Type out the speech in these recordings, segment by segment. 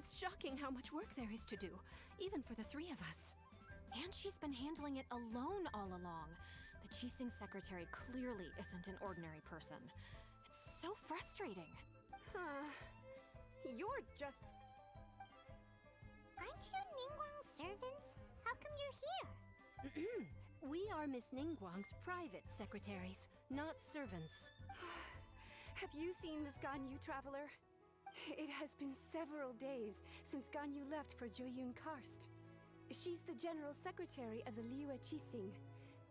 It's shocking how much work there is to do, even for the three of us. And she's been handling it alone all along. The Qixing secretary clearly isn't an ordinary person. It's so frustrating. You're just... Aren't you Ningguang's servants? How come you're here? We are Miss Ningguang's private secretaries, not servants. Have you seen Miss Ganyu, Traveler? It has been several days since Ganyu left for Jueyun Karst. She's the general secretary of the Liyue Qixing.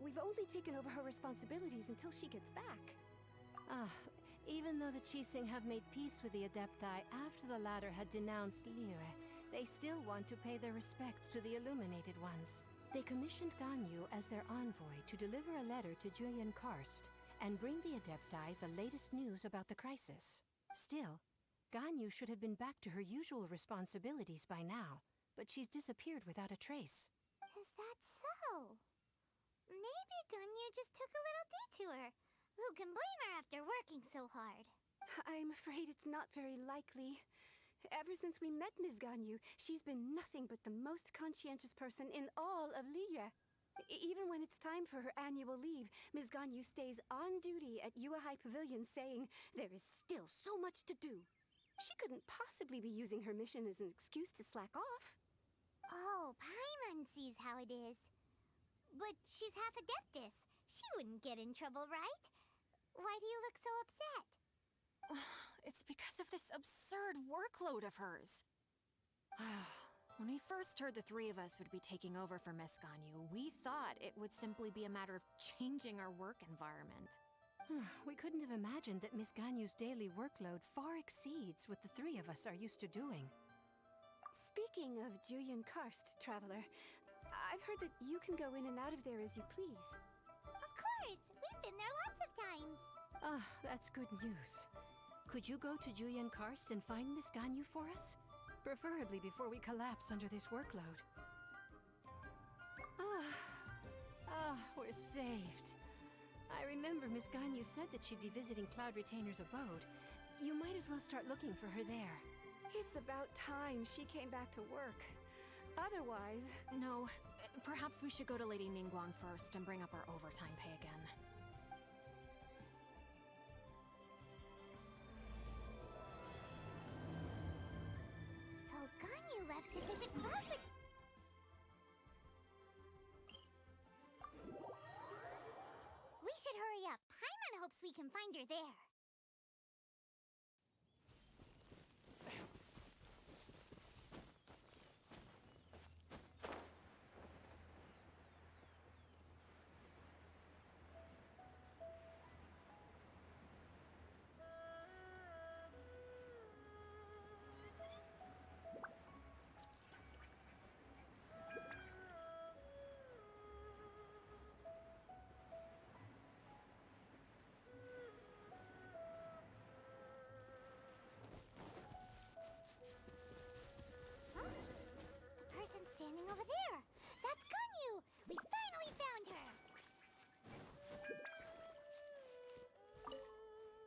We've only taken over her responsibilities until she gets back. Even though the Qixing have made peace with the Adepti after the latter had denounced Liyue, they still want to pay their respects to the Illuminated Ones. They commissioned Ganyu as their envoy to deliver a letter to Jueyun Karst and bring the Adepti the latest news about the crisis. Still, Ganyu should have been back to her usual responsibilities by now, but she's disappeared without a trace. Is that so? Maybe Ganyu just took a little detour. Who can blame her after working so hard? I'm afraid it's not very likely. Ever since we met Ms. Ganyu, she's been nothing but the most conscientious person in all of Liyue. Even when it's time for her annual leave, Ms. Ganyu stays on duty at Yuehai Pavilion saying there is still so much to do. She couldn't possibly be using her mission as an excuse to slack off. Oh, Paimon sees how it is. But she's half Adeptus. She wouldn't get in trouble, right? Why do you look so upset? It's because of this absurd workload of hers. When we first heard the three of us would be taking over for Miss Ganyu, we thought it would simply be a matter of changing our work environment. We couldn't have imagined that Miss Ganyu's daily workload far exceeds what the three of us are used to doing. Speaking of Jueyun Karst, Traveler, I've heard that you can go in and out of there as you please. Of course! We've been there lots of times. That's good news. Could you go to Jueyun Karst and find Miss Ganyu for us? Preferably before we collapse under this workload. We're saved. I remember Miss Ganyu said that she'd be visiting Cloud Retainer's abode. You might as well start looking for her there. It's about time she came back to work. Otherwise... No, perhaps we should go to Lady Ningguang first and bring up our overtime pay again. So Ganyu left to visit Cloud. We should hurry up. Paimon hopes we can find her there. Standing over there. That's Ganyu! We finally found her!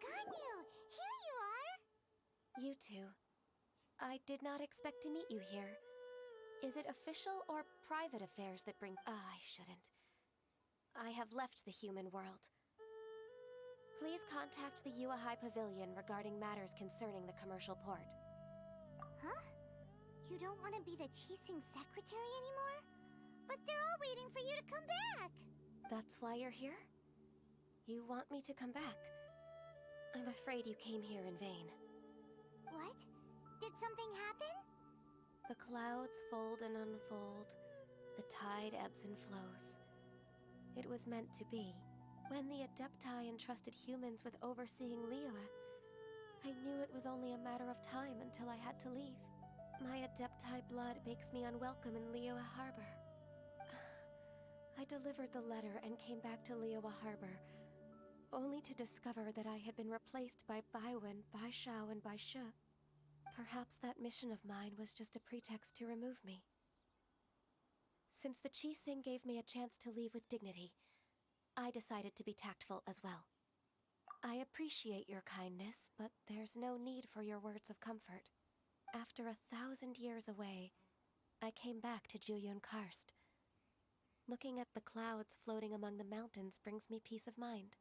Ganyu, here you are! You two. I did not expect to meet you here. Is it official or private affairs that bring... I shouldn't. I have left the human world. Please contact the Yuehai Pavilion regarding matters concerning the commercial port. Huh? You don't want to be the Qixing secretary anymore? But they're all waiting for you to come back! That's why you're here? You want me to come back? I'm afraid you came here in vain. What? Did something happen? The clouds fold and unfold. The tide ebbs and flows. It was meant to be. When the Adepti entrusted humans with overseeing Liyue, I knew it was only a matter of time until I had to leave. My Adepti blood makes me unwelcome in Liyue Harbor. I delivered the letter and came back to Liyue Harbor, only to discover that I had been replaced by Baiwen, Baishao, and Baishu. Perhaps that mission of mine was just a pretext to remove me. Since the Qixing gave me a chance to leave with dignity, I decided to be tactful as well. I appreciate your kindness, but there's no need for your words of comfort. After 1,000 years away, I came back to Juyun Karst. Looking at the clouds floating among the mountains brings me peace of mind.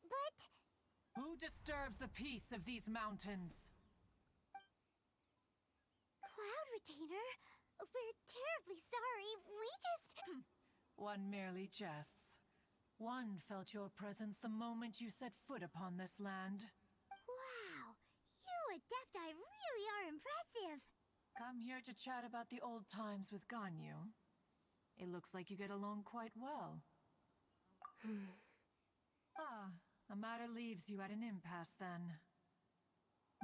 But... Who disturbs the peace of these mountains? Cloud Retainer, we're terribly sorry. We just... One merely jests. One felt your presence the moment you set foot upon this land. Wow, you Adepti really are impressive. Come here to chat about the old times with Ganyu. It looks like you get along quite well. A matter leaves you at an impasse then.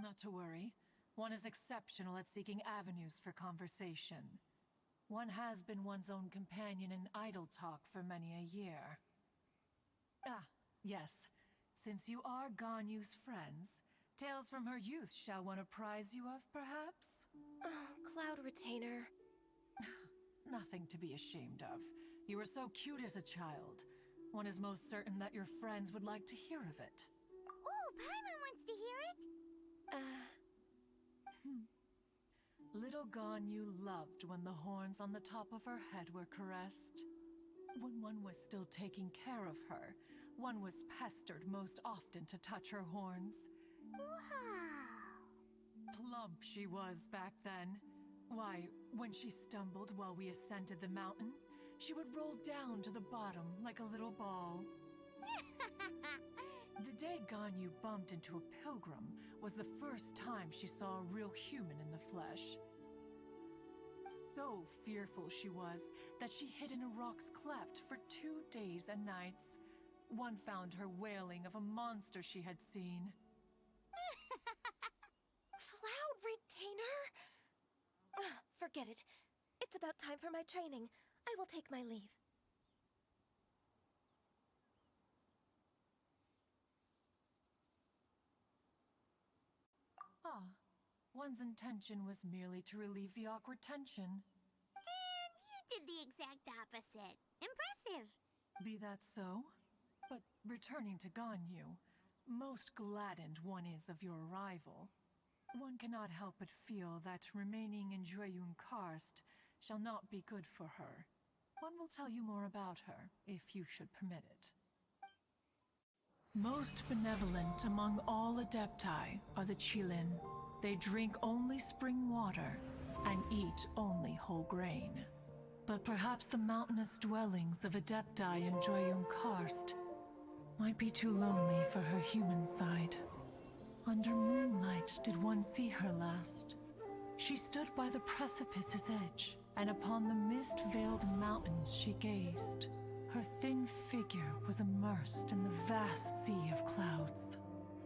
Not to worry. One is exceptional at seeking avenues for conversation. One has been one's own companion in idle talk for many a year. Yes. Since you are Ganyu's friends, tales from her youth shall one apprise you of, perhaps? Oh, Cloud Retainer. Nothing to be ashamed of. You were so cute as a child. One is most certain that your friends would like to hear of it. Oh, Paimon wants to hear it. Little Ganyu loved when the horns on the top of her head were caressed. When one was still taking care of her, one was pestered most often to touch her horns. Wow. Plump she was back then. Why, when she stumbled while we ascended the mountain, she would roll down to the bottom like a little ball. The day Ganyu bumped into a pilgrim was the first time she saw a real human in the flesh. So fearful she was that she hid in a rock's cleft for 2 days and nights. One found her wailing of a monster she had seen. Cloud Retainer? Forget it. It's about time for my training. I will take my leave. One's intention was merely to relieve the awkward tension. And you did the exact opposite. Impressive. Be that so? But returning to Ganyu, most gladdened one is of your arrival. One cannot help but feel that remaining in Juyun Karst shall not be good for her. One will tell you more about her, if you should permit it. Most benevolent among all Adepti are the Qilin. They drink only spring water and eat only whole grain. But perhaps the mountainous dwellings of Adepti in Juyun Karst might be too lonely for her human side. Under moonlight did one see her last. She stood by the precipice's edge, and upon the mist-veiled mountains she gazed. Her thin figure was immersed in the vast sea of clouds.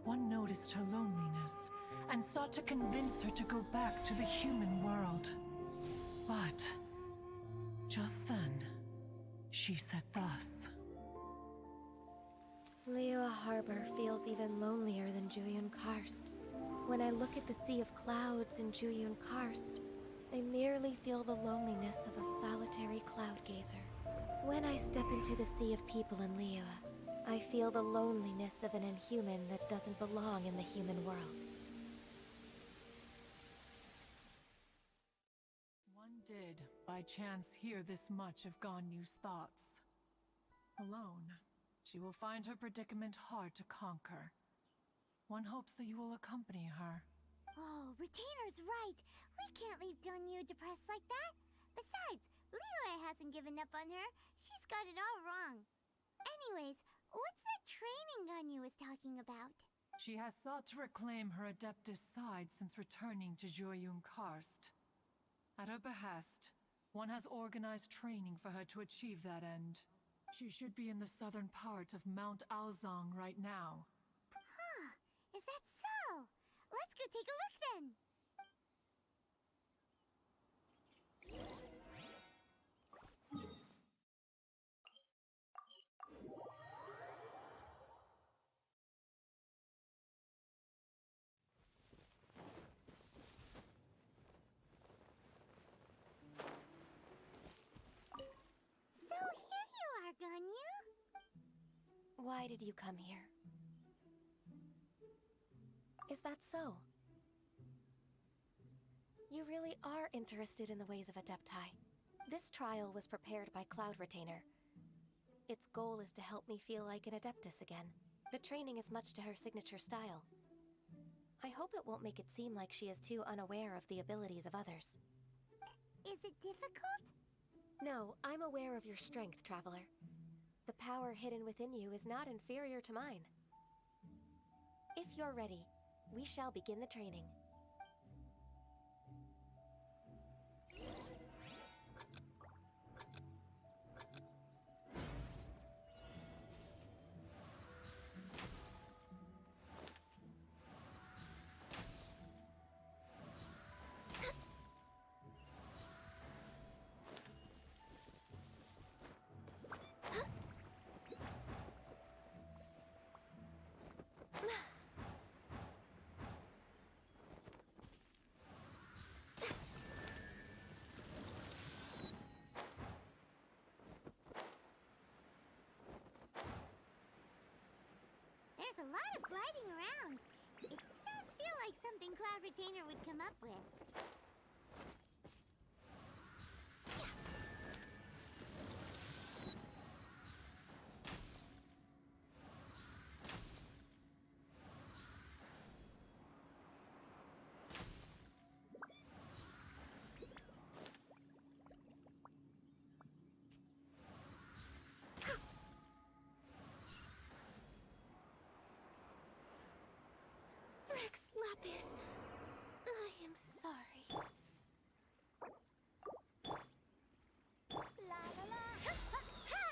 One noticed her loneliness, and sought to convince her to go back to the human world. But just then, she said thus. Liyue Harbor feels even lonelier than Juyun Karst. When I look at the sea of clouds in Juyun Karst, I merely feel the loneliness of a solitary cloud gazer. When I step into the sea of people in Liyue, I feel the loneliness of an inhuman that doesn't belong in the human world. One did, by chance, hear this much of Ganyu's thoughts. Alone, she will find her predicament hard to conquer. One hopes that you will accompany her. Oh, Retainer's right. We can't leave Ganyu depressed like that. Besides, Liyue hasn't given up on her. She's got it all wrong. Anyways, what's that training Ganyu is talking about? She has sought to reclaim her Adeptus side since returning to Juyun Karst. At her behest, one has organized training for her to achieve that end. She should be in the southern part of Mount Aozang right now. Huh, is that so? Let's go take a look then. So here you are, Ganyu. Why did you come here? Is that so? You really are interested in the ways of Adepti. This trial was prepared by Cloud Retainer. Its goal is to help me feel like an Adeptus again. The training is much to her signature style. I hope it won't make it seem like she is too unaware of the abilities of others. Is it difficult? No, I'm aware of your strength, Traveler. The power hidden within you is not inferior to mine. If you're ready, we shall begin the training. There's a lot of gliding around. It does feel like something Cloud Retainer would come up with. Rex Lapis, I am sorry. La la la! Ha ha ha!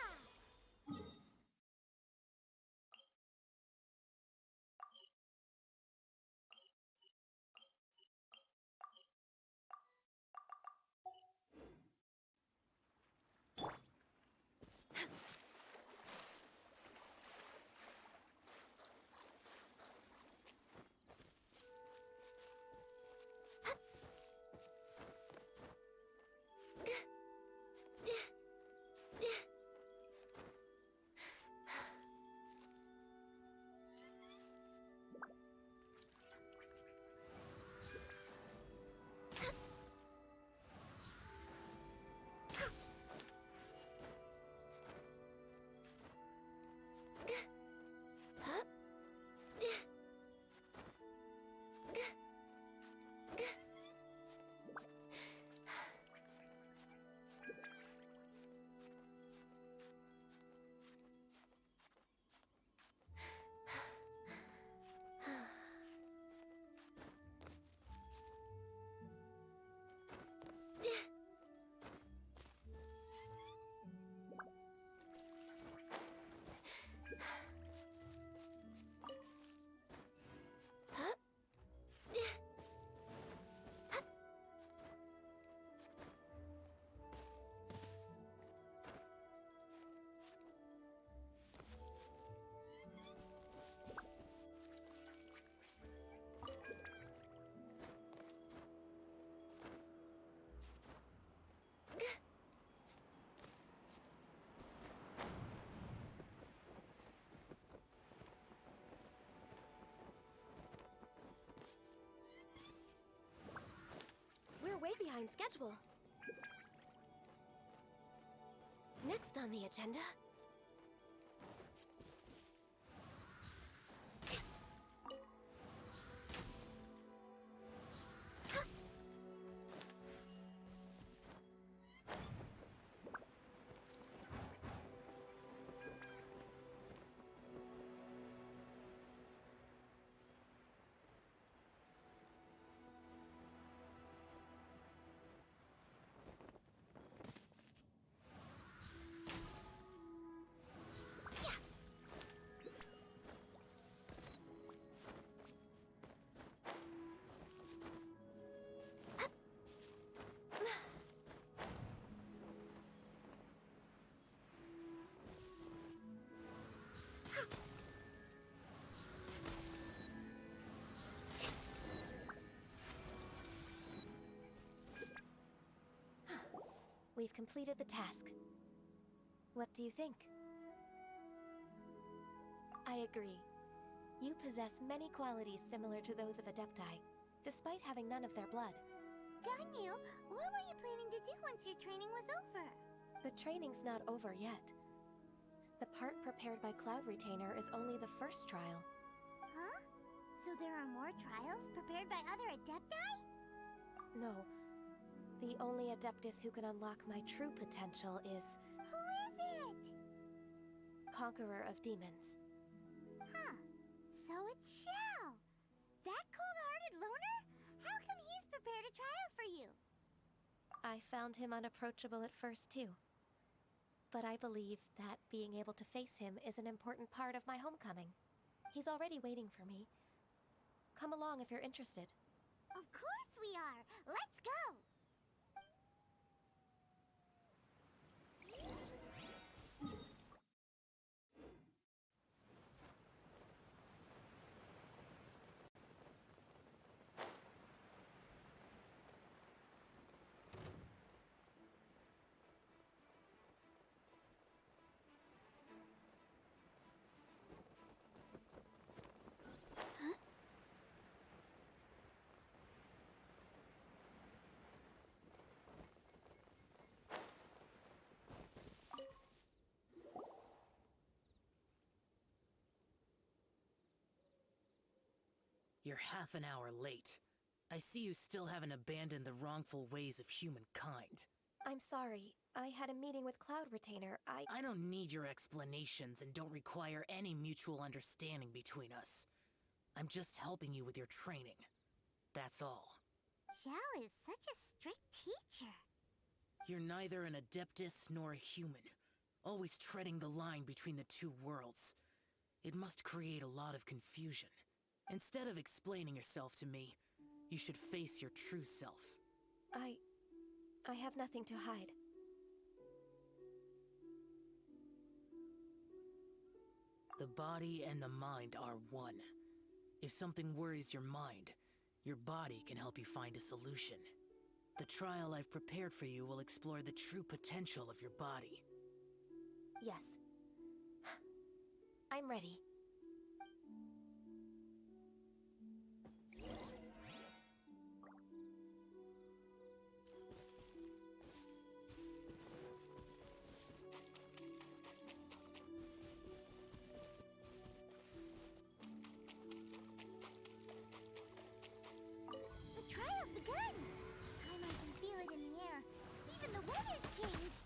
We're way behind schedule. Next on the agenda... We've completed the task. What do you think? I agree. You possess many qualities similar to those of Adepti, despite having none of their blood. Ganyu, what were you planning to do once your training was over? The training's not over yet. The part prepared by Cloud Retainer is only the first trial. Huh? So there are more trials prepared by other Adepti? No. The only Adeptus who can unlock my true potential is Who is it? Conqueror of Demons. Huh. So it's Xiao. That cold-hearted loner? How come he's prepared a trial for you? I found him unapproachable at first, too. But I believe that being able to face him is an important part of my homecoming. He's already waiting for me. Come along if you're interested. Of course we are. Let's go. You're half an hour late. I see you still haven't abandoned the wrongful ways of humankind. I'm sorry. I had a meeting with Cloud Retainer. I don't need your explanations and don't require any mutual understanding between us. I'm just helping you with your training. That's all. Xiao is such a strict teacher. You're neither an Adeptus nor a human, always treading the line between the two worlds. It must create a lot of confusion. Instead of explaining yourself to me, you should face your true self. I have nothing to hide. The body and the mind are one. If something worries your mind, your body can help you find a solution. The trial I've prepared for you will explore the true potential of your body. Yes. I'm ready. The trial's begun. I can feel it in the air. Even the weather's changed.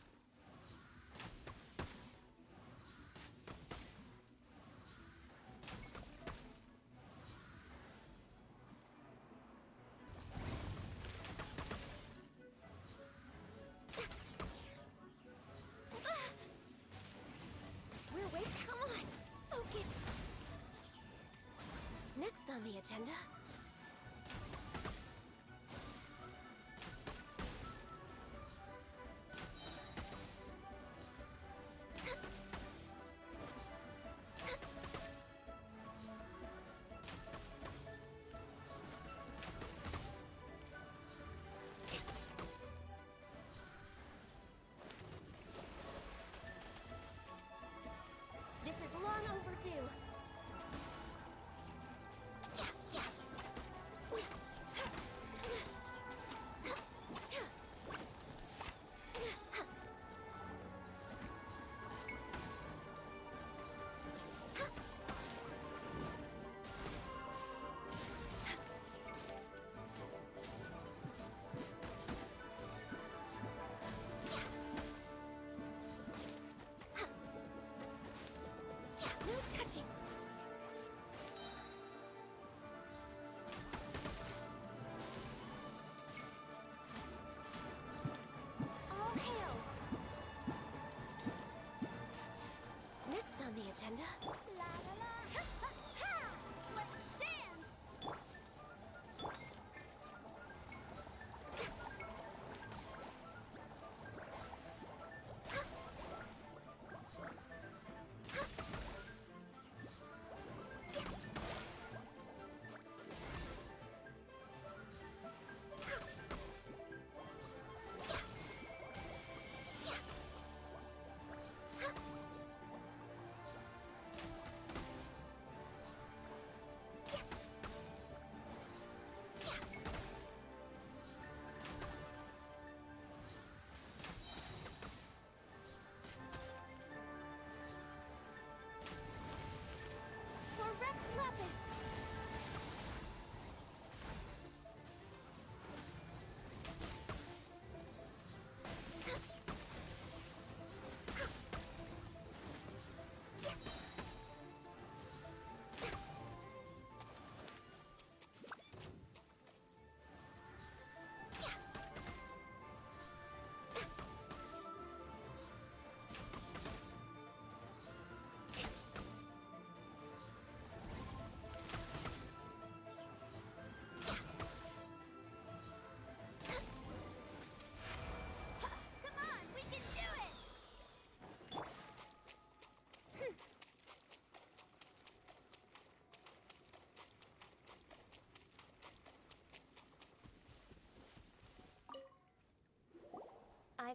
We're waiting. Come on. Focus. Next on the agenda. This is long overdue. Yeah.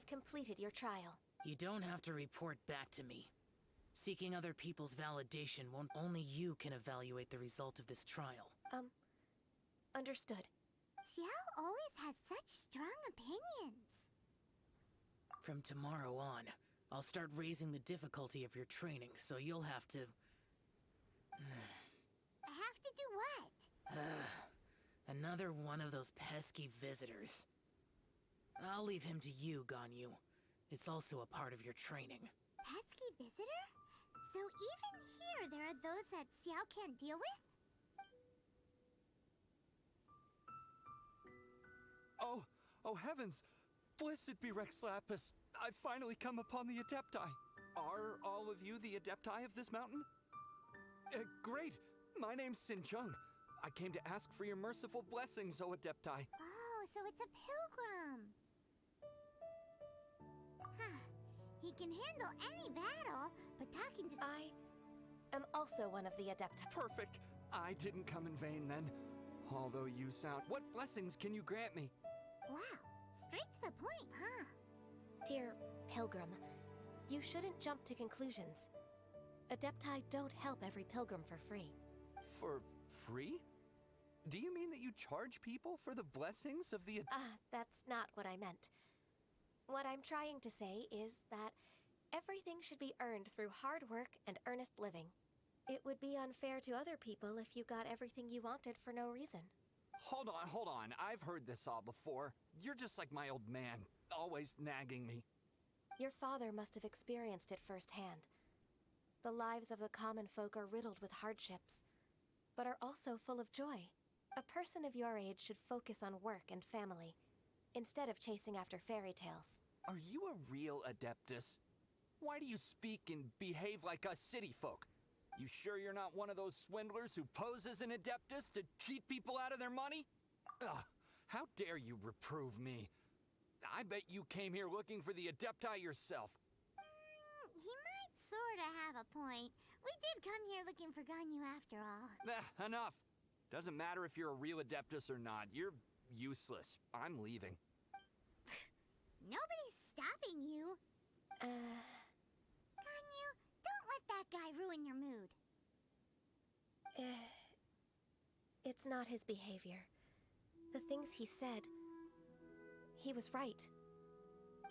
have completed your trial. You don't have to report back to me. Seeking other people's validation won't. Only you can evaluate the result of this trial. Understood. Xiao always has such strong opinions. From tomorrow on, I'll start raising the difficulty of your training, so you'll have to... Have to do what? Another one of those pesky visitors. I'll leave him to you, Ganyu. It's also a part of your training. Pesky visitor? So even here there are those that Xiao can't deal with? Oh heavens! Blessed be Rex Lapis! I've finally come upon the Adepti. Are all of you the Adepti of this mountain? Great! My name's Sin Chung. I came to ask for your merciful blessings, O Adepti. Oh, so it's a pilgrim. Huh. He can handle any battle, but talking to... I am also one of the Adepti. Perfect! I didn't come in vain then. Although you sound... What blessings can you grant me? Wow, straight to the point, huh? Dear Pilgrim, you shouldn't jump to conclusions. Adepti don't help every pilgrim for free. For free? Do you mean that you charge people for the blessings of the... That's not what I meant. What I'm trying to say is that everything should be earned through hard work and earnest living. It would be unfair to other people if you got everything you wanted for no reason. Hold on. I've heard this all before. You're just like my old man, always nagging me. Your father must have experienced it firsthand. The lives of the common folk are riddled with hardships, but are also full of joy. A person of your age should focus on work and family, instead of chasing after fairy tales. Are you a real Adeptus? Why do you speak and behave like us city folk? You sure you're not one of those swindlers who pose as an Adeptus to cheat people out of their money? Ugh, how dare you reprove me? I bet you came here looking for the Adepti yourself. He might sorta have a point. We did come here looking for Ganyu after all. Enough. Doesn't matter if you're a real Adeptus or not. You're useless. I'm leaving. Nobody's stopping you. Ganyu, don't let that guy ruin your mood. It's not his behavior. The things he said, he was right.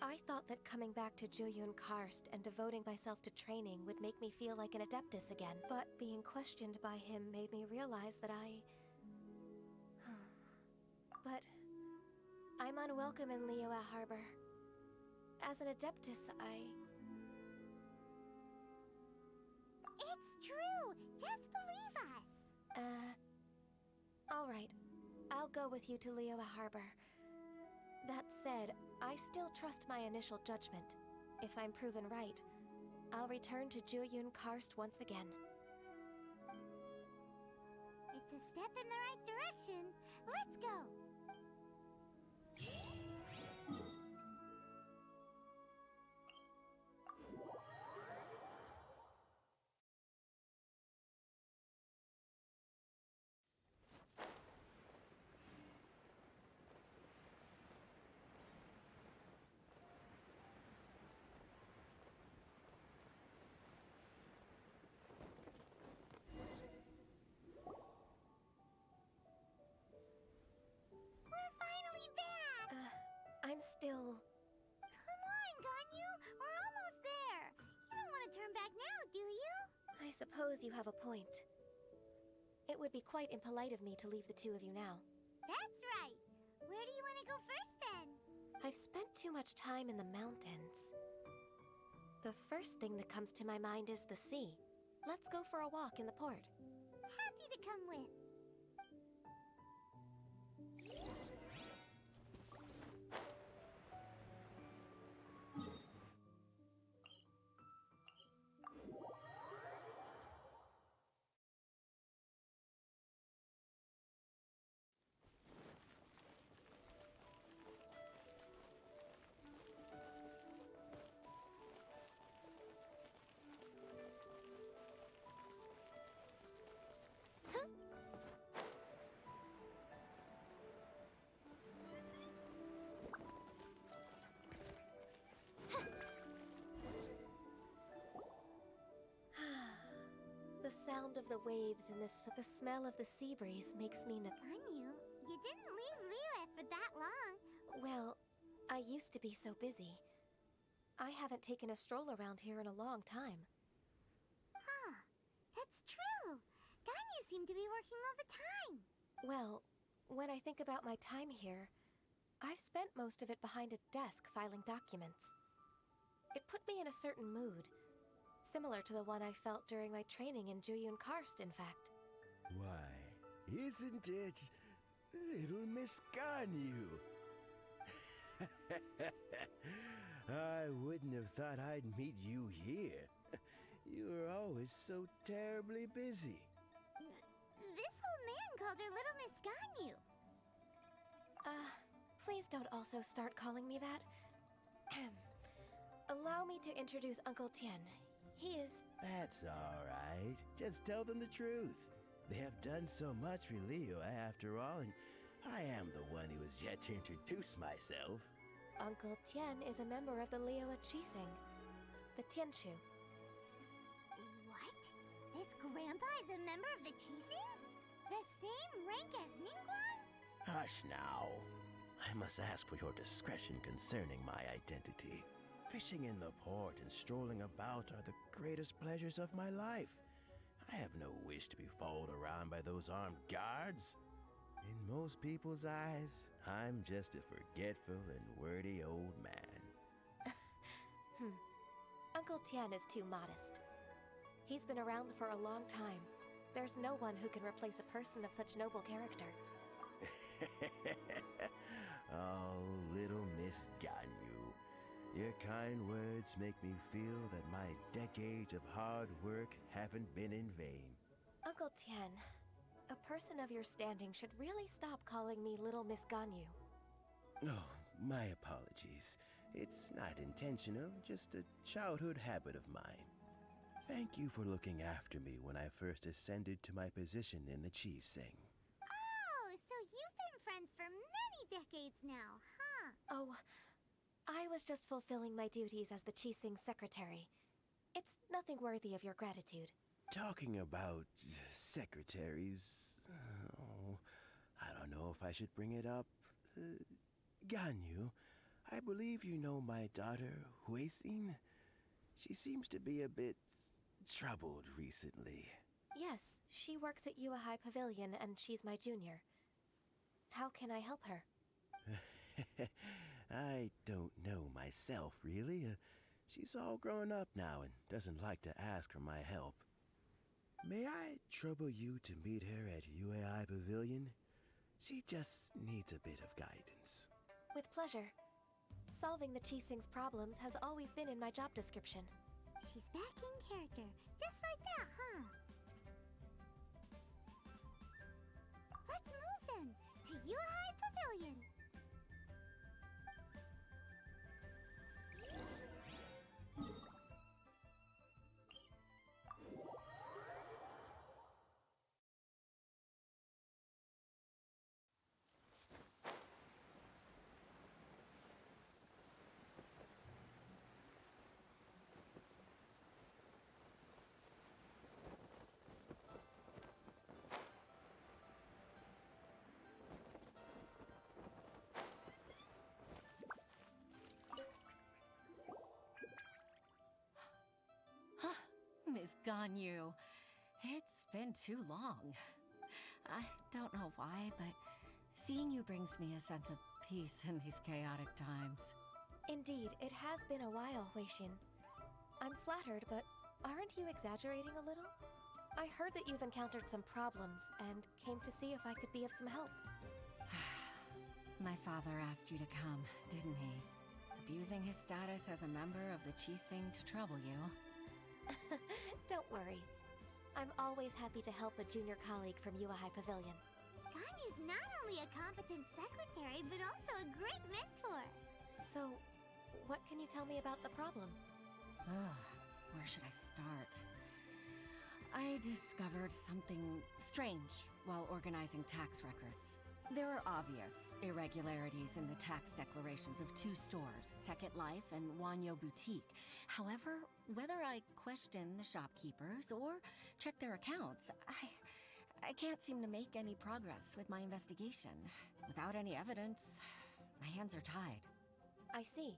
I thought that coming back to Jueyun Karst and devoting myself to training would make me feel like an Adeptus again, but being questioned by him made me realize that But I'm unwelcome in Liyue Harbor. As an Adeptus, It's true! Just believe us! Alright. I'll go with you to Liyue Harbor. That said, I still trust my initial judgment. If I'm proven right, I'll return to Jueyun Karst once again. It's a step in the right direction. Let's go! I'm still... Come on, Ganyu! We're almost there! You don't want to turn back now, do you? I suppose you have a point. It would be quite impolite of me to leave the two of you now. That's right! Where do you want to go first, then? I've spent too much time in the mountains. The first thing that comes to my mind is the sea. Let's go for a walk in the port. Happy to come with. sound of the waves and the smell of the sea breeze makes me Ganyu, you didn't leave Liyue for that long. Well, I used to be so busy. I haven't taken a stroll around here in a long time. Huh. It's true. Ganyu seemed to be working all the time. Well, when I think about my time here, I've spent most of it behind a desk filing documents. It put me in a certain mood, similar to the one I felt during my training in Juyun Karst, in fact. Why, isn't it little Miss Ganyu? I wouldn't have thought I'd meet you here. You were always so terribly busy. This old man called her Little Miss Ganyu. Please don't also start calling me that. Allow me to introduce Uncle Tian. He is... That's all right. Just tell them the truth. They have done so much for Liyue after all, and I am the one who has yet to introduce myself. Uncle Tian is a member of the Liyue Qixing, the Tianshu. What? This grandpa is a member of the Qixing? The same rank as Ningguang? Hush now. I must ask for your discretion concerning my identity. Fishing in the port and strolling about are the greatest pleasures of my life. I have no wish to be followed around by those armed guards. In most people's eyes, I'm just a forgetful and wordy old man. Uncle Tian is too modest. He's been around for a long time. There's no one who can replace a person of such noble character. Oh, little Miss Ganyu. Your kind words make me feel that my decades of hard work haven't been in vain. Uncle Tian, a person of your standing should really stop calling me Little Miss Ganyu. Oh, my apologies. It's not intentional, just a childhood habit of mine. Thank you for looking after me when I first ascended to my position in the Qixing. Oh, so you've been friends for many decades now, huh? Oh, I was just fulfilling my duties as the Qixing secretary. It's nothing worthy of your gratitude. Talking about secretaries... Oh, I don't know if I should bring it up. Ganyu, I believe you know my daughter, Huixin. She seems to be a bit troubled recently. Yes, she works at Yue High Pavilion and she's my junior. How can I help her? I don't know myself, really. She's all grown up now and doesn't like to ask for my help. May I trouble you to meet her at Yue High Pavilion? She just needs a bit of guidance. With pleasure. Solving the Qixing's problems has always been in my job description. She's back in character, just like that, huh? Let's move then, to Yue High Pavilion. Miss Ganyu, it's been too long. I don't know why, but seeing you brings me a sense of peace in these chaotic times. Indeed, it has been a while, Huixin. I'm flattered, but aren't you exaggerating a little? I heard that you've encountered some problems and came to see if I could be of some help. My father asked you to come, didn't he? Abusing his status as a member of the Qixing to trouble you. Don't worry. I'm always happy to help a junior colleague from Yue High Pavilion. Ganyu's not only a competent secretary, but also a great mentor. So, what can you tell me about the problem? Where should I start? I discovered something strange while organizing tax records. There are obvious irregularities in the tax declarations of two stores, Second Life and Wanyo Boutique. However, whether I question the shopkeepers or check their accounts, I can't seem to make any progress with my investigation. Without any evidence, my hands are tied. I see.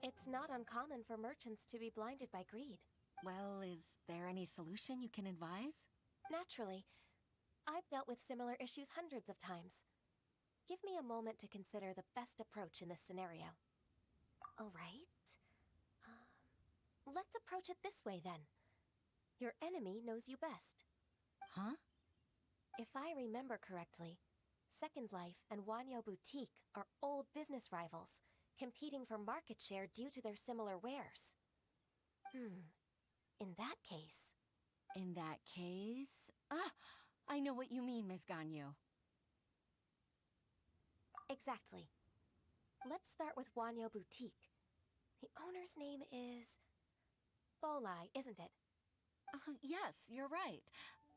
It's not uncommon for merchants to be blinded by greed. Well, is there any solution you can advise? Naturally. I've dealt with similar issues hundreds of times. Give me a moment to consider the best approach in this scenario. All right. Let's approach it this way, then. Your enemy knows you best. Huh? If I remember correctly, Second Life and Wanyo Boutique are old business rivals, competing for market share due to their similar wares. In that case... In that case... I know what you mean, Miss Ganyu. Exactly. Let's start with Wanyo Boutique. The owner's name is... Bolai, isn't it? Yes, you're right.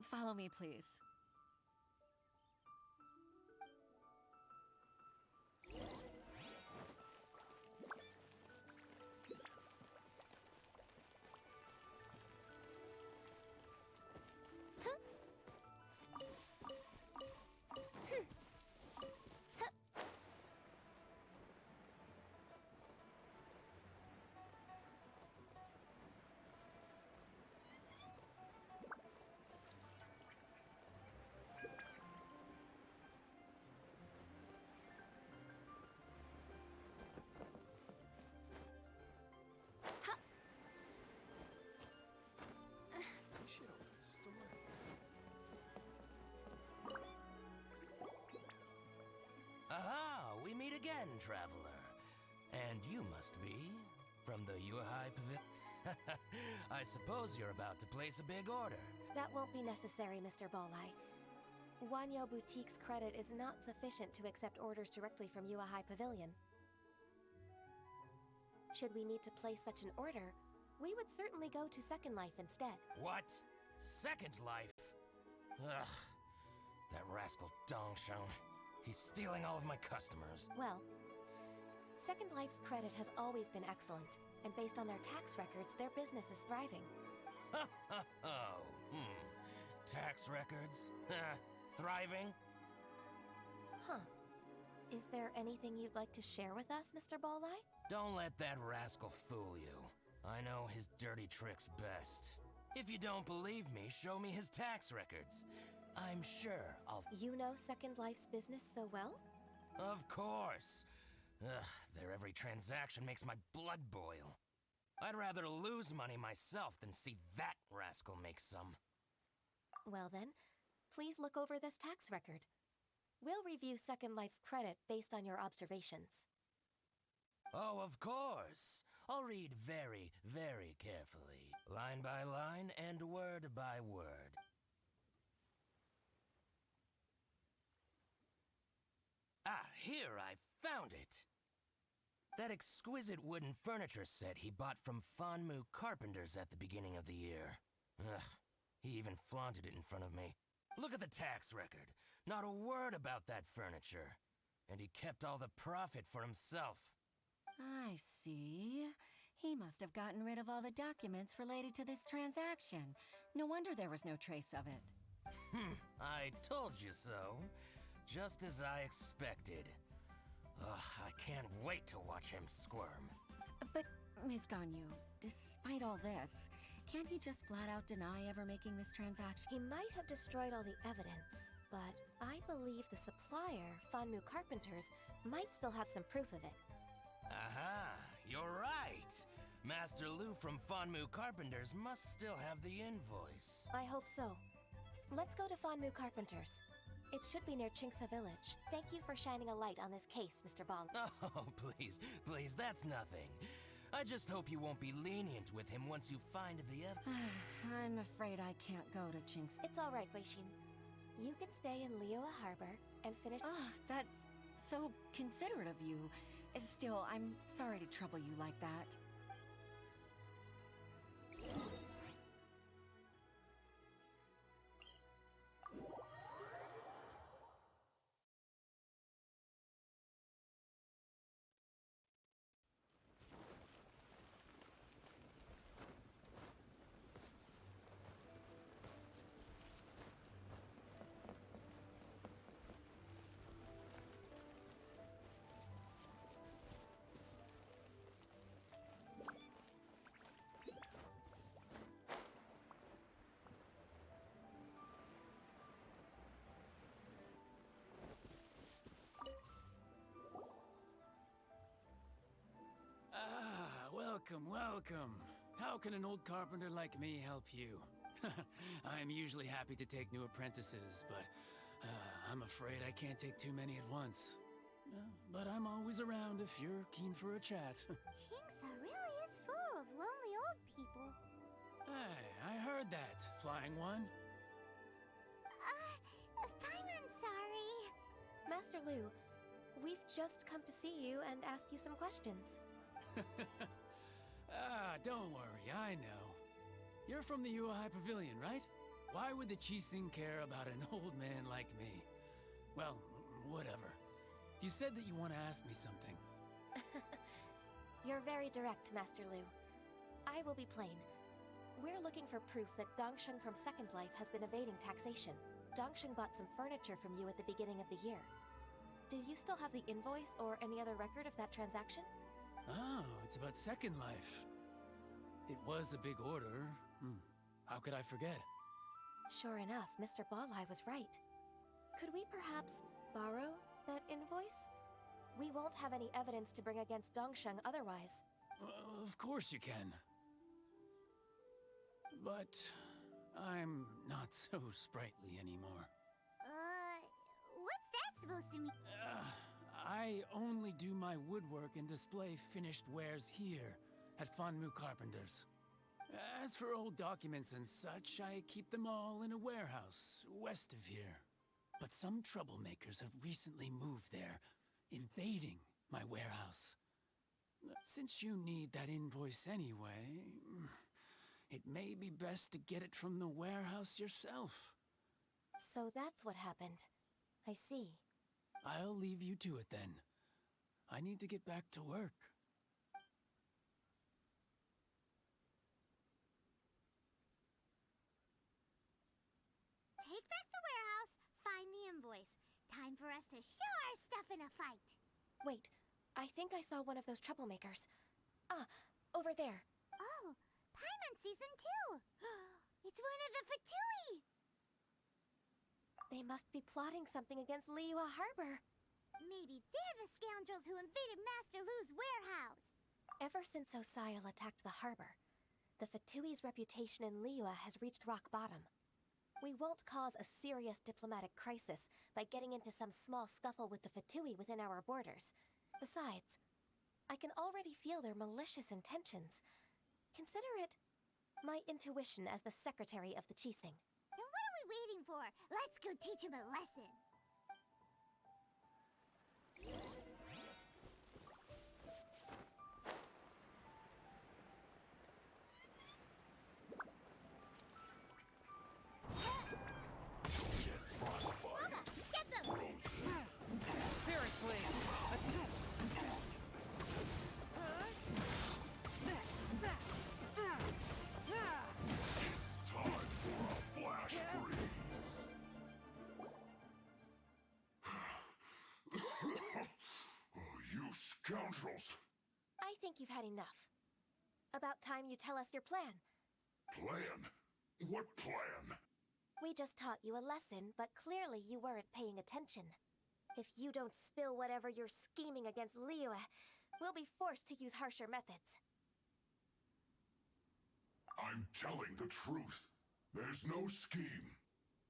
Follow me, please. Aha! We meet again, traveler. And you must be from the Liyue Pavilion. I suppose you're about to place a big order. That won't be necessary, Mr. Bolai. Wanyo Boutique's credit is not sufficient to accept orders directly from Liyue Pavilion. Should we need to place such an order, we would certainly go to Second Life instead. What? Second Life? Ugh. That rascal Dongsheng. He's stealing all of my customers. Well, Second Life's credit has always been excellent, and based on their tax records, their business is thriving. Tax records? Thriving? Huh. Is there anything you'd like to share with us, Mr. Bolai? Don't let that rascal fool you. I know his dirty tricks best. If you don't believe me, show me his tax records. I'm sure I'll... You know Second Life's business so well? Of course. Ugh, their every transaction makes my blood boil. I'd rather lose money myself than see that rascal make some. Well then, please look over this tax record. We'll review Second Life's credit based on your observations. Oh, of course. I'll read very, very carefully. Line by line and word by word. Ah, here, I found it! That exquisite wooden furniture set he bought from Fanmu Carpenters at the beginning of the year. Ugh, he even flaunted it in front of me. Look at the tax record. Not a word about that furniture. And he kept all the profit for himself. I see. He must have gotten rid of all the documents related to this transaction. No wonder there was no trace of it. I told you so. Just as I expected. Ugh, I can't wait to watch him squirm. But, Ms. Ganyu, despite all this, can't he just flat out deny ever making this transaction? He might have destroyed all the evidence, but I believe the supplier, Fanmu Carpenters, might still have some proof of it. Aha, you're right. Master Lu from Fanmu Carpenters must still have the invoice. I hope so. Let's go to Fanmu Carpenters. It should be near Chinksa Village. Thank you for shining a light on this case, Mr. Ball. Oh, please, that's nothing. I just hope you won't be lenient with him once you find the evidence. I'm afraid I can't go to Chinksa. It's all right, Weishin. You can stay in Liyue Harbor and finish... That's so considerate of you. Still, I'm sorry to trouble you like that. Welcome, welcome. How can an old carpenter like me help you? I'm usually happy to take new apprentices, but I'm afraid I can't take too many at once. But I'm always around if you're keen for a chat. Kingsa really is full of lonely old people. Hey, I heard that, Flying One. Paimon's sorry. Master Lu, we've just come to see you and ask you some questions. Don't worry, I know. You're from the Liyue Pavilion, right? Why would the Qixing care about an old man like me? Well, whatever. You said that you want to ask me something. You're very direct, Master Lu. I will be plain. We're looking for proof that Dongsheng from Second Life has been evading taxation. Dongsheng bought some furniture from you at the beginning of the year. Do you still have the invoice or any other record of that transaction? Oh, it's about Second Life. It was a big order. How could I forget? Sure enough, Mr. Balai was right. Could we perhaps borrow that invoice? We won't have any evidence to bring against Dongsheng otherwise. Of course you can. But I'm not so sprightly anymore. What's that supposed to mean? I only do my woodwork and display finished wares here at Fanmu Carpenter's. As for old documents and such, I keep them all in a warehouse west of here. But some troublemakers have recently moved there, invading my warehouse. Since you need that invoice anyway, it may be best to get it from the warehouse yourself. So that's what happened. I see. I'll leave you to it then. I need to get back to work. Take back the warehouse, find the invoice. Time for us to show our stuff in a fight. Wait, I think I saw one of those troublemakers. Over there. Oh, Paimon sees them too. It's one of the Fatui. They must be plotting something against Liyue Harbor. Maybe they're the scoundrels who invaded Master Lu's warehouse. Ever since Osial attacked the harbor, the Fatui's reputation in Liyue has reached rock bottom. We won't cause a serious diplomatic crisis by getting into some small scuffle with the Fatui within our borders. Besides, I can already feel their malicious intentions. Consider it my intuition as the secretary of the Qixing. Then what are we waiting for? Let's go teach him a lesson. Scoundrels! I think you've had enough. About time you tell us your plan. Plan? What plan? We just taught you a lesson, but clearly you weren't paying attention. If you don't spill whatever you're scheming against Liyue, we'll be forced to use harsher methods. I'm telling the truth. There's no scheme.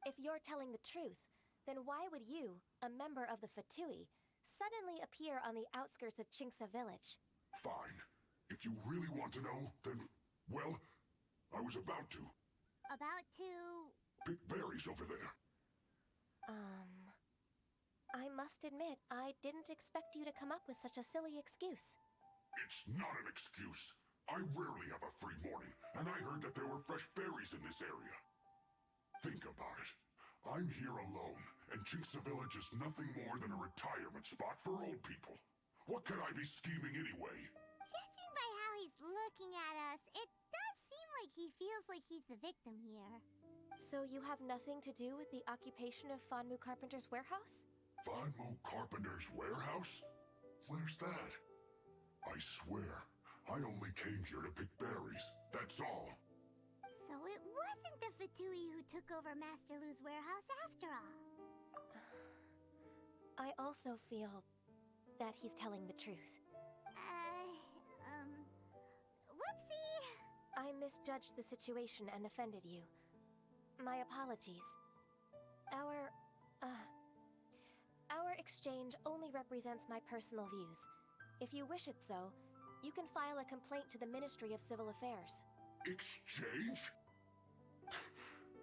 If you're telling the truth, then why would you, a member of the Fatui, suddenly appear on the outskirts of Qingsa village? Fine. If you really want to know, then, well, I was about to. About to... Pick berries over there. I must admit, I didn't expect you to come up with such a silly excuse. It's not an excuse. I rarely have a free morning, and I heard that there were fresh berries in this area. Think about it. I'm here alone, and Qingsa Village is nothing more than a retirement spot for old people. What could I be scheming anyway? Judging by how he's looking at us, it does seem like he feels like he's the victim here. So you have nothing to do with the occupation of Fanmu Carpenter's warehouse? Fanmu Carpenter's warehouse? Where's that? I swear, I only came here to pick berries, that's all. So it wasn't the Fatui who took over Master Lu's warehouse after all. I also feel that he's telling the truth. I misjudged the situation and offended you. My apologies. Our exchange only represents my personal views. If you wish it so, you can file a complaint to the Ministry of Civil Affairs. Exchange?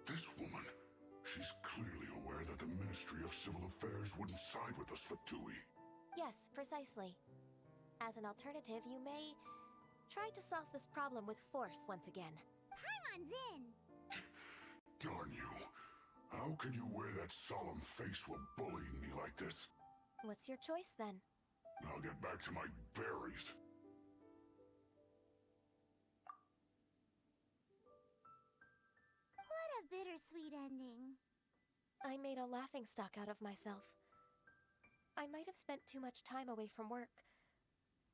This woman, she's clearly aware that the Ministry of Civil Affairs wouldn't side with us, Fatui. Yes, precisely. As an alternative, you may try to solve this problem with force once again. Paimon's in! Darn you. How can you wear that solemn face while bullying me like this? What's your choice, then? I'll get back to my berries. What a bittersweet ending. I made a laughingstock out of myself. I might have spent too much time away from work.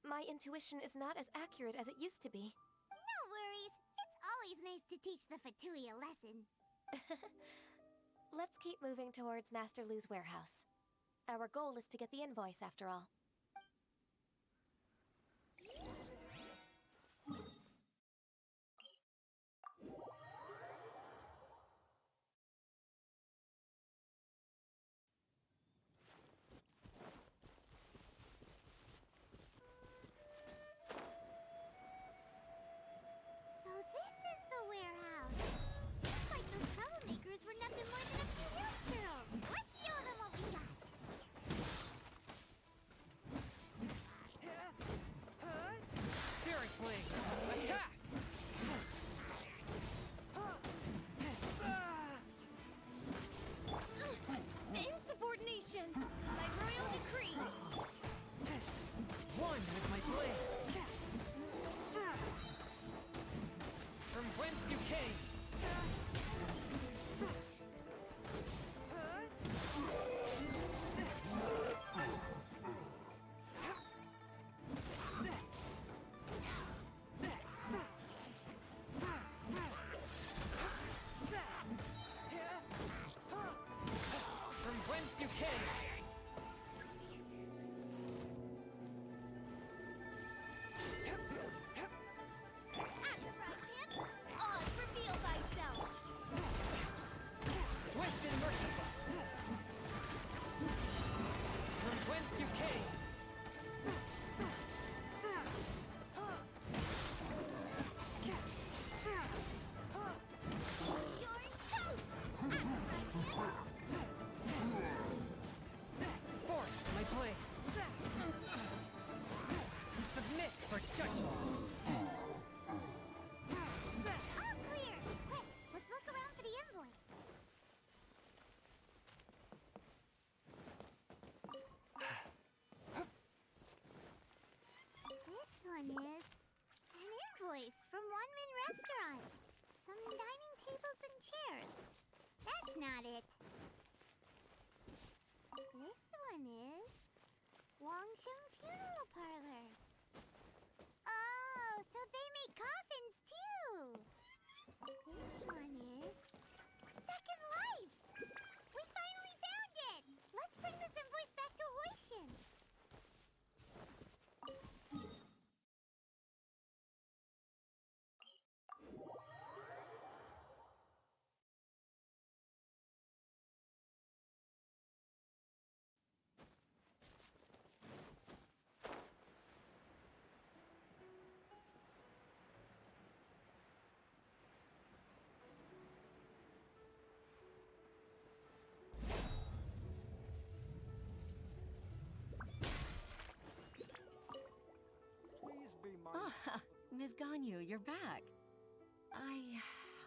My intuition is not as accurate as it used to be. No worries. It's always nice to teach the Fatui a lesson. Let's keep moving towards Master Lu's warehouse. Our goal is to get the invoice, after all. So this is the warehouse. Seems like those troublemakers were nothing more than a few milk turtles. Let's show them what we got. Seriously! Attack! Insubordination! By royal decree! One with my blade! From whence you came! From whence you came! At the right hip, Oz, reveal thyself. Swift and merciful! From whence you came! You're in toast. At the right hip. Forth my blade! Submit for judgment! All clear. Quick, let's look around for the invoice. This one is an invoice from One Min Restaurant. Some dining tables and chairs. That's not it. This one is Wangsheng Funeral Parlors. Oh, so they make coffins too. This one is Second Lives. We finally found it. Let's bring this invoice back to Hoishin. Ms. Ganyu, you're back. I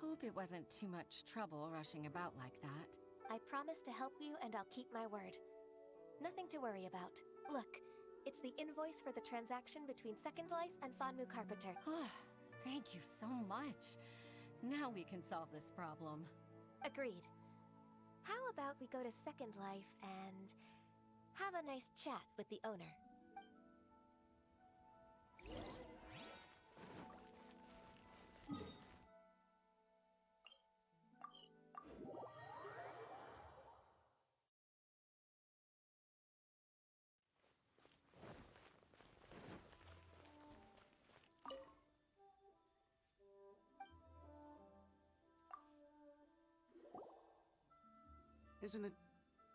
hope it wasn't too much trouble rushing about like that. I promise to help you, and I'll keep my word. Nothing to worry about. Look, it's the invoice for the transaction between Second Life and Fanmu Carpenter. Oh, thank you so much. Now we can solve this problem. Agreed. How about we go to Second Life and have a nice chat with the owner? Isn't it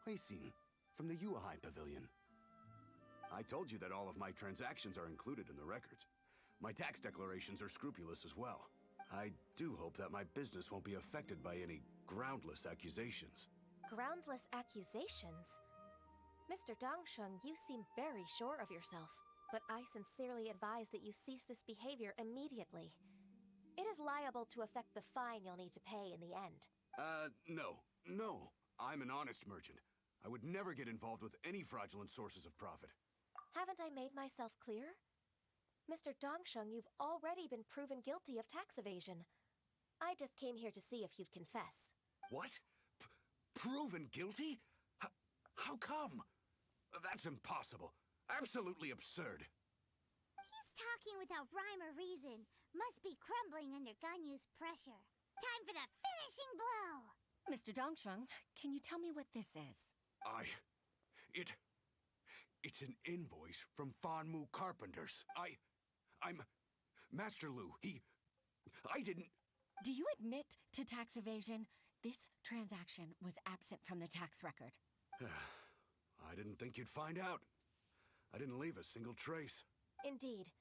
Huixin from the Yuehai Pavilion? I told you that all of my transactions are included in the records. My tax declarations are scrupulous as well. I do hope that my business won't be affected by any groundless accusations. Groundless accusations? Mr. Dongsheng, you seem very sure of yourself. But I sincerely advise that you cease this behavior immediately. It is liable to affect the fine you'll need to pay in the end. No. I'm an honest merchant. I would never get involved with any fraudulent sources of profit. Haven't I made myself clear? Mr. Dongsheng, you've already been proven guilty of tax evasion. I just came here to see if you'd confess. What? Proven guilty? How come? That's impossible. Absolutely absurd. He's talking without rhyme or reason. Must be crumbling under Ganyu's pressure. Time for the finishing blow! Mr. Dongsheng, can you tell me what this is? It's an invoice from Fanmu Carpenters. I'm Master Lu. I didn't... Do you admit to tax evasion? This transaction was absent from the tax record. I didn't think you'd find out. I didn't leave a single trace. Indeed.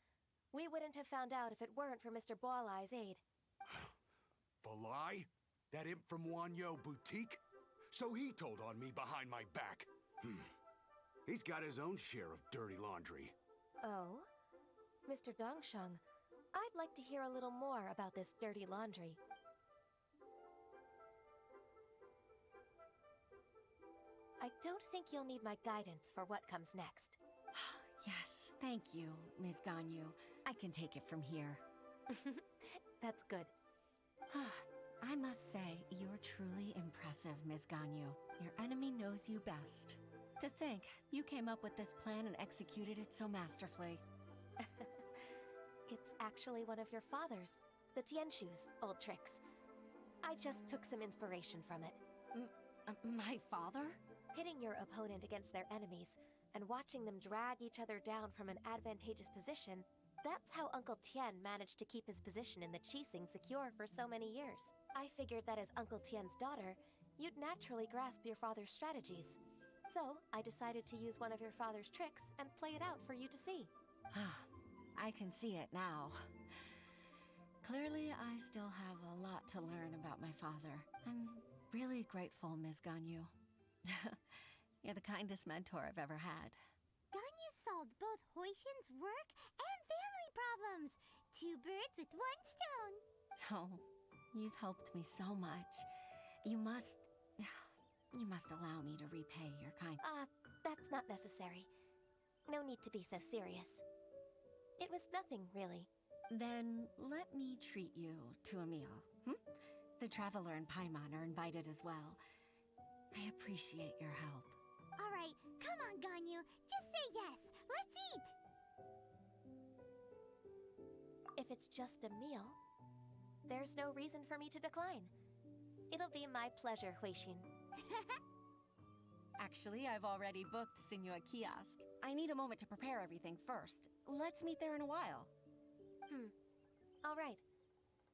We wouldn't have found out if it weren't for Mr. Boalai's aid. Balai? That imp from Wanyo Boutique? So he told on me behind my back. He's got his own share of dirty laundry. Oh? Mr. Dongsheng, I'd like to hear a little more about this dirty laundry. I don't think you'll need my guidance for what comes next. Yes, thank you, Ms. Ganyu. I can take it from here. That's good. I must say, you're truly impressive, Ms. Ganyu. Your enemy knows you best. To think, you came up with this plan and executed it so masterfully. It's actually one of your father's, the Tianshu's, old tricks. I just took some inspiration from it. My father? Pitting your opponent against their enemies, and watching them drag each other down from an advantageous position, that's how Uncle Tian managed to keep his position in the Qixing secure for so many years. I figured that as Uncle Tian's daughter, you'd naturally grasp your father's strategies. So, I decided to use one of your father's tricks and play it out for you to see. I can see it now. Clearly, I still have a lot to learn about my father. I'm really grateful, Ms. Ganyu. You're the kindest mentor I've ever had. Ganyu solved both Huixin's work and family problems. 2 birds with 1 stone. Oh, you've helped me so much. You must allow me to repay your kind... That's not necessary. No need to be so serious. It was nothing, really. Then let me treat you to a meal. The Traveler and Paimon are invited as well. I appreciate your help. All right, come on, Ganyu. Just say yes. Let's eat. If it's just a meal, there's no reason for me to decline. It'll be my pleasure, Huixin. Actually, I've already booked Signor Kiosk. I need a moment to prepare everything first. Let's meet there in a while. All right.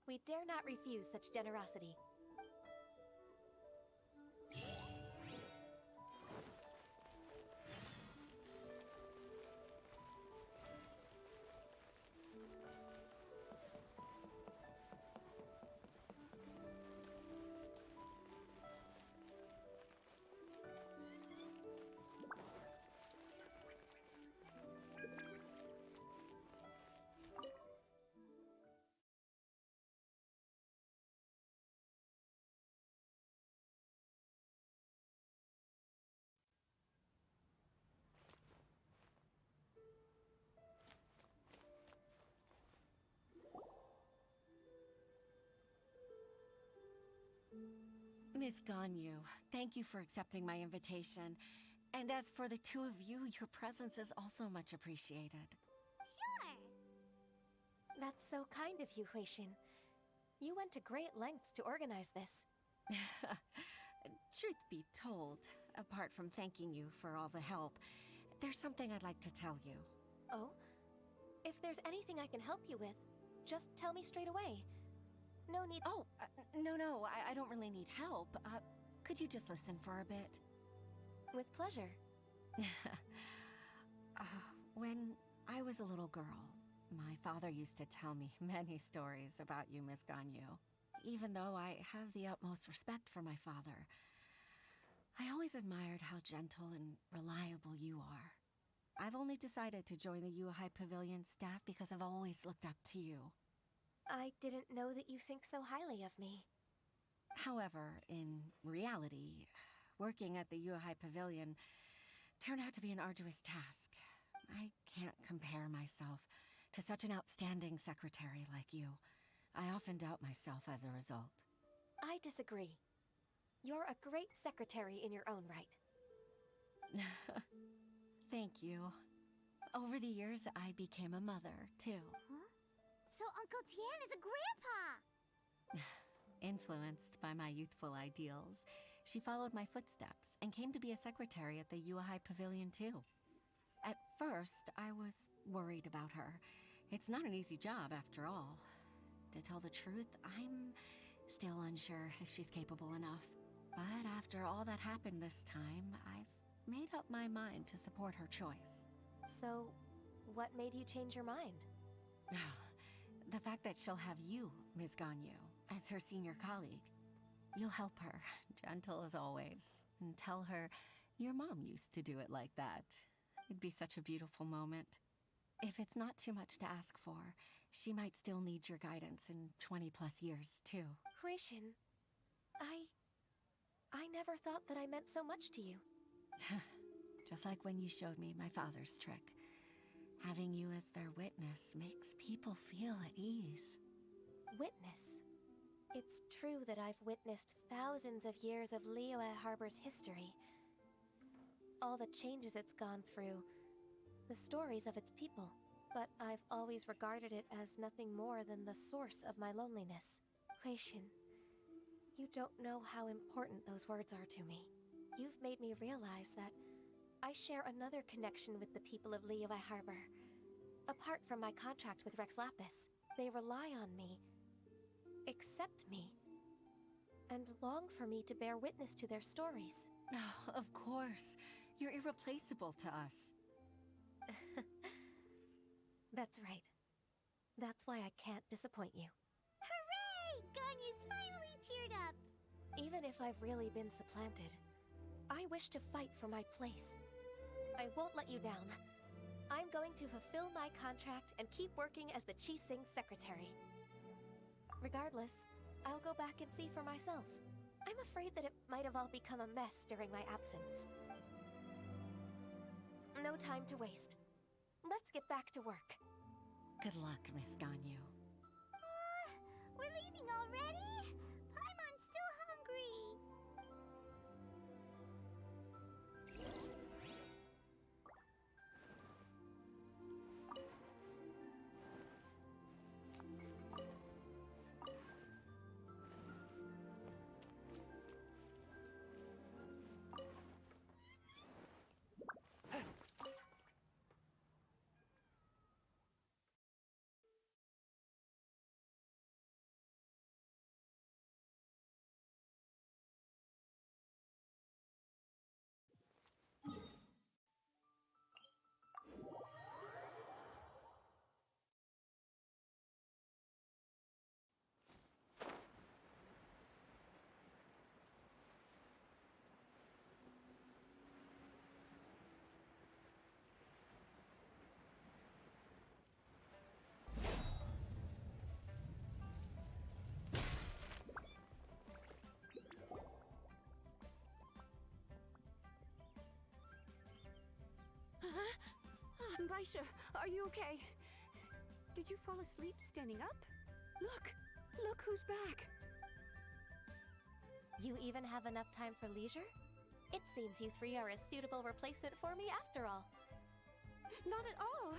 We dare not refuse such generosity. Miss Ganyu, thank you for accepting my invitation. And as for the 2 of you, your presence is also much appreciated. Sure. That's so kind of you, Huixin. You went to great lengths to organize this. Truth be told, apart from thanking you for all the help, there's something I'd like to tell you. Oh? If there's anything I can help you with, just tell me straight away. No need... Oh, no, I don't really need help. Could you just listen for a bit? With pleasure. When I was a little girl, my father used to tell me many stories about you, Miss Ganyu. Even though I have the utmost respect for my father, I always admired how gentle and reliable you are. I've only decided to join the Liyue Pavilion staff because I've always looked up to you. I didn't know that you think so highly of me. However, in reality, working at the Liyue Pavilion turned out to be an arduous task. I can't compare myself to such an outstanding secretary like you. I often doubt myself as a result. I disagree. You're a great secretary in your own right. Thank you. Over the years, I became a mother, too. Huh? So Uncle Tian is a grandpa! Influenced by my youthful ideals, she followed my footsteps and came to be a secretary at the Liyue Pavilion, too. At first, I was worried about her. It's not an easy job, after all. To tell the truth, I'm still unsure if she's capable enough. But after all that happened this time, I've made up my mind to support her choice. So, what made you change your mind? The fact that she'll have you, Ms. Ganyu, as her senior colleague. You'll help her, gentle as always, and tell her your mom used to do it like that. It'd be such a beautiful moment. If it's not too much to ask for, she might still need your guidance in 20+ years, too. Huishin, I never thought that I meant so much to you. Just like when you showed me my father's trick. Having you as their witness makes people feel at ease. Witness? It's true that I've witnessed thousands of years of Liyue Harbor's history. All the changes it's gone through, the stories of its people. But I've always regarded it as nothing more than the source of my loneliness. Huishin, you don't know how important those words are to me. You've made me realize that I share another connection with the people of Liyue Harbor. Apart from my contract with Rex Lapis, they rely on me, accept me, and long for me to bear witness to their stories. Oh, of course. You're irreplaceable to us. That's right. That's why I can't disappoint you. Hooray! Ganyu's finally cheered up! Even if I've really been supplanted, I wish to fight for my place. I won't let you down. I'm going to fulfill my contract and keep working as the Qixing secretary. Regardless, I'll go back and see for myself. I'm afraid that it might have all become a mess during my absence. No time to waste. Let's get back to work. Good luck, Miss Ganyu. We're leaving already? Paimon's still hungry. Baisha, are you okay? Did you fall asleep standing up? Look who's back. You even have enough time for leisure? It seems you three are a suitable replacement for me after all. Not at all.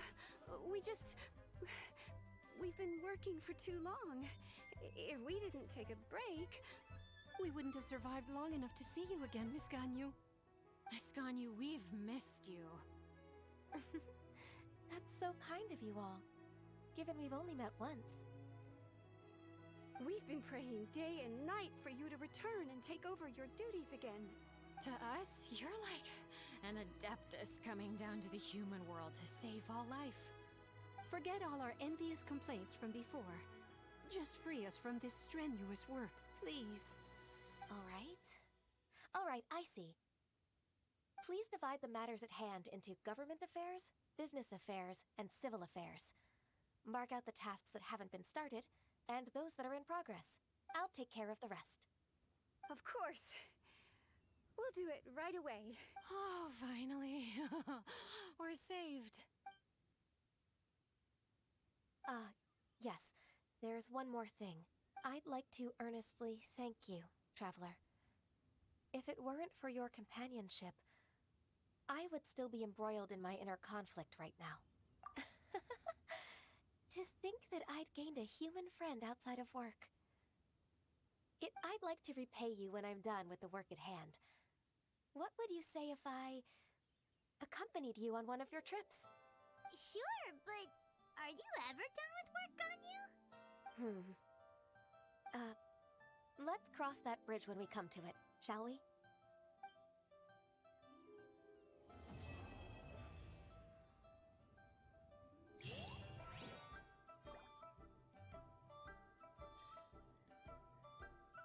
We've been working for too long. If we didn't take a break... We wouldn't have survived long enough to see you again, Miss Ganyu. Miss Ganyu, we've missed you. That's so kind of you all, given we've only met once. We've been praying day and night for you to return and take over your duties again. To us, you're like an adeptus coming down to the human world to save all life. Forget all our envious complaints from before. Just free us from this strenuous work, please. All right. All right, I see. Please divide the matters at hand into government affairs, business affairs, and civil affairs. Mark out the tasks that haven't been started, and those that are in progress. I'll take care of the rest. Of course. We'll do it right away. Oh, finally. We're saved. Yes. There's one more thing. I'd like to earnestly thank you, Traveler. If it weren't for your companionship, I would still be embroiled in my inner conflict right now. To think that I'd gained a human friend outside of work. I'd like to repay you when I'm done with the work at hand. What would you say if I accompanied you on one of your trips? Sure, but are you ever done with work, Ganyu? Let's cross that bridge when we come to it, shall we?